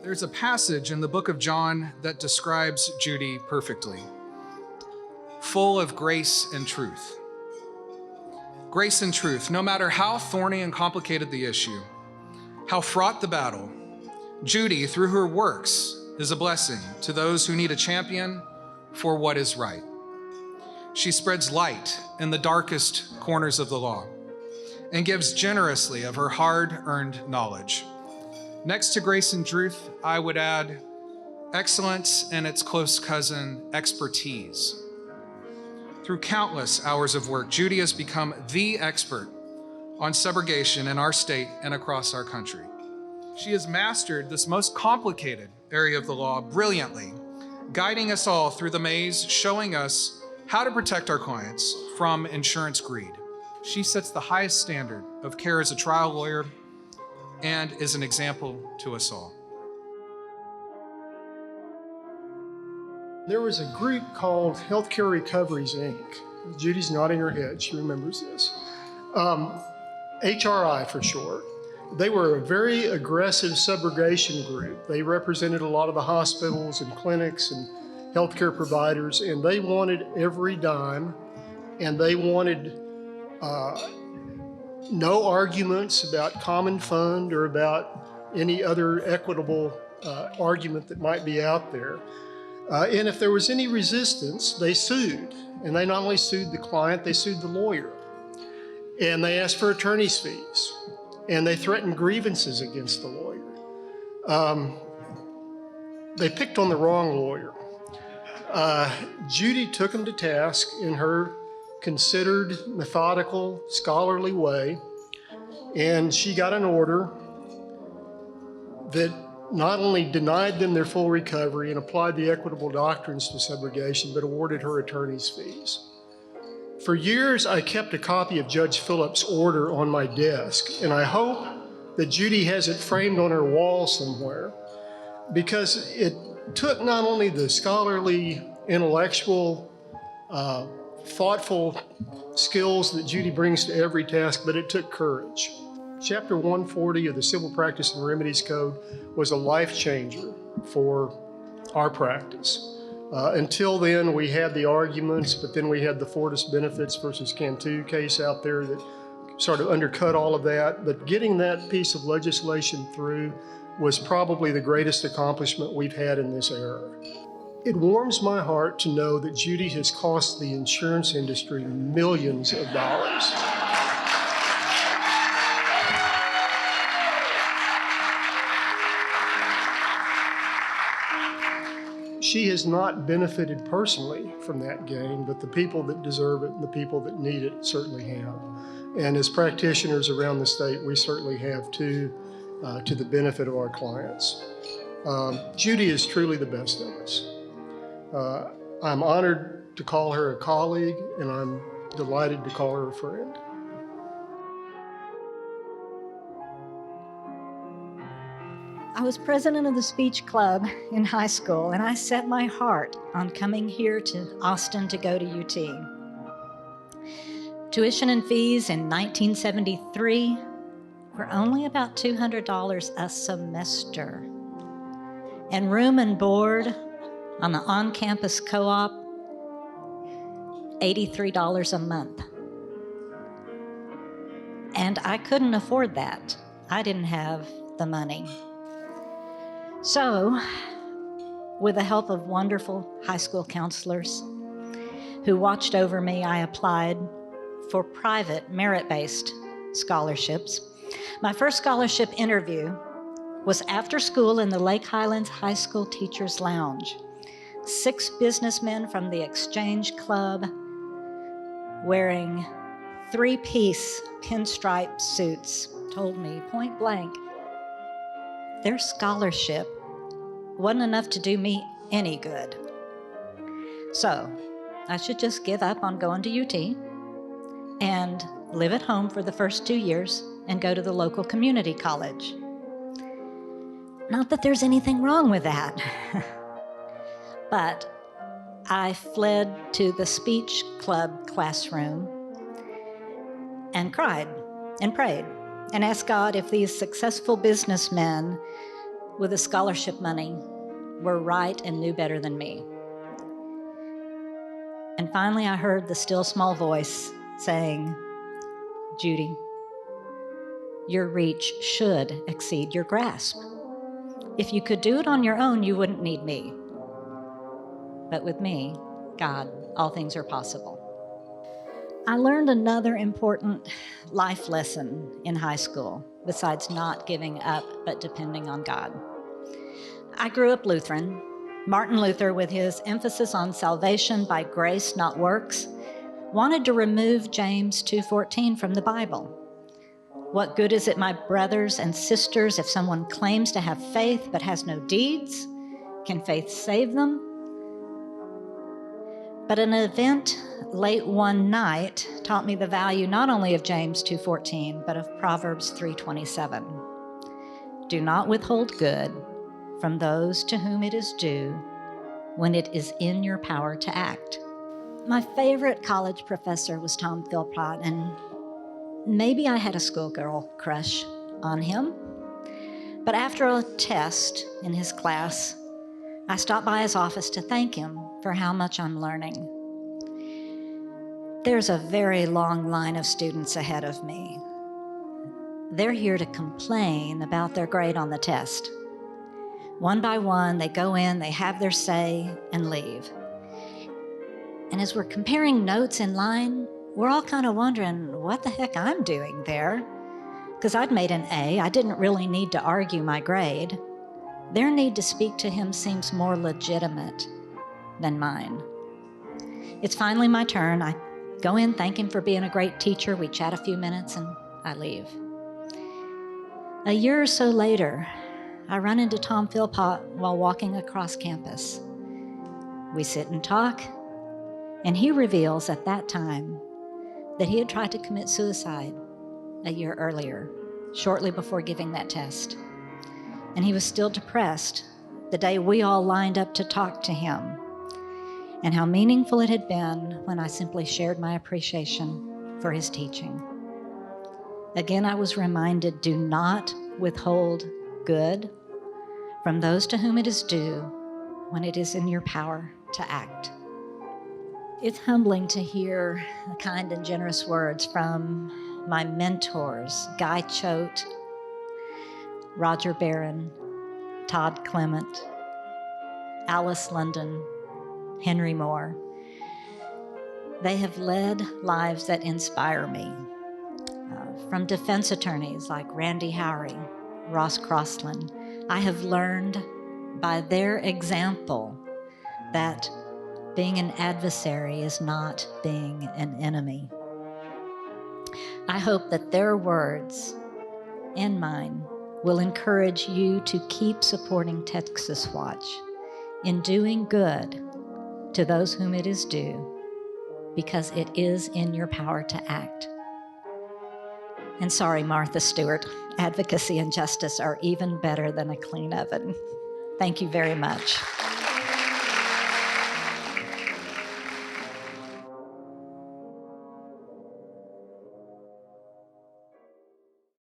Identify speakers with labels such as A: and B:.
A: There's a passage in the book of John that describes Judy perfectly, full of grace and truth. Grace and truth, no matter how thorny and complicated the issue, how fraught the battle, Judy, through her works, is a blessing to those who need a champion for what is right. She spreads light in the darkest corners of the law and gives generously of her hard-earned knowledge. Next to grace and truth, I would add excellence and its close cousin, expertise. Through countless hours of work, Judy has become the expert on subrogation in our state and across our country. She has mastered this most complicated area of the law brilliantly, guiding us all through the maze, showing us how to protect our clients from insurance greed. She sets the highest standard of care as a trial lawyer and is an example to us all.
B: There was a group called Healthcare Recoveries, Inc. Judy's nodding her head, she remembers this. HRI for short. They were a very aggressive subrogation group. They represented a lot of the hospitals and clinics and healthcare providers, and they wanted every dime, and they wanted no arguments about common fund or about any other equitable argument that might be out there. And if there was any resistance, they sued. And they not only sued the client, they sued the lawyer. And they asked for attorney's fees. And they threatened grievances against the lawyer. They picked on the wrong lawyer. Judy took them to task in her considered, methodical, scholarly way, and she got an order that not only denied them their full recovery and applied the equitable doctrines to subrogation, but awarded her attorney's fees. For years, I kept a copy of Judge Phillips' order on my desk, and I hope that Judy has it framed on her wall somewhere, because it took not only the scholarly, intellectual, thoughtful skills that Judy brings to every task, but it took courage. Chapter 140 of the Civil Practice and Remedies Code was a life changer for our practice. Until then, we had the arguments, but then we had the Fortis Benefits versus Cantu case out there that sort of undercut all of that. But getting that piece of legislation through was probably the greatest accomplishment we've had in this era. It warms my heart to know that Judy has cost the insurance industry millions of dollars. She has not benefited personally from that gain, but the people that deserve it and the people that need it certainly have. And as practitioners around the state, we certainly have too, to the benefit of our clients. Judy is truly the best of us. I'm honored to call her a colleague, and I'm delighted to call her a friend.
C: I was president of the speech club in high school, and I set my heart on coming here to Austin to go to UT. Tuition and fees in 1973 were only about $200 a semester. And room and board on the on-campus co-op, $83 a month. And I couldn't afford that. I didn't have the money. So, with the help of wonderful high school counselors who watched over me, I applied for private merit-based scholarships. My first scholarship interview was after school in the Lake Highlands High School Teachers Lounge. 6 businessmen from the Exchange Club wearing 3-piece pinstripe suits told me point blank their scholarship wasn't enough to do me any good. So I should just give up on going to UT and live at home for the first 2 years and go to the local community college. Not that there's anything wrong with that. But I fled to the speech club classroom and cried and prayed and asked God if these successful businessmen with the scholarship money were right and knew better than me. And finally, I heard the still small voice saying, "Judy, your reach should exceed your grasp. If you could do it on your own, you wouldn't need me. But with me, God, all things are possible." I learned another important life lesson in high school, besides not giving up but depending on God. I grew up Lutheran. Martin Luther, with his emphasis on salvation by grace, not works, wanted to remove James 2:14 from the Bible. What good is it, my brothers and sisters, if someone claims to have faith but has no deeds? Can faith save them? But an event late one night taught me the value not only of James 2:14, but of Proverbs 3:27. Do not withhold good from those to whom it is due when it is in your power to act. My favorite college professor was Tom Philpott, and maybe I had a schoolgirl crush on him. But after a test in his class, I stopped by his office to thank him for how much I'm learning. There's a very long line of students ahead of me. They're here to complain about their grade on the test. One by one, they go in, they have their say, and leave. And as we're comparing notes in line, we're all kind of wondering what the heck I'm doing there. Because I'd made an A, I didn't really need to argue my grade. Their need to speak to him seems more legitimate than mine. It's finally my turn. I go in, thank him for being a great teacher. We chat a few minutes, and I leave. A year or so later, I run into Tom Philpott while walking across campus. We sit and talk, and he reveals at that time that he had tried to commit suicide a year earlier, shortly before giving that test. And he was still depressed the day we all lined up to talk to him, and how meaningful it had been when I simply shared my appreciation for his teaching. Again, I was reminded, do not withhold good from those to whom it is due when it is in your power to act. It's humbling to hear the kind and generous words from my mentors, Guy Choate, Roger Barron, Todd Clement, Alice London, Henry Moore. They have led lives that inspire me. From defense attorneys like Randy Howry, Ross Crossland, I have learned by their example that being an adversary is not being an enemy. I hope that their words and mine will encourage you to keep supporting Texas Watch in doing good to those whom it is due, because it is in your power to act. And sorry, Martha Stewart, advocacy and justice are even better than a clean oven. Thank you very much.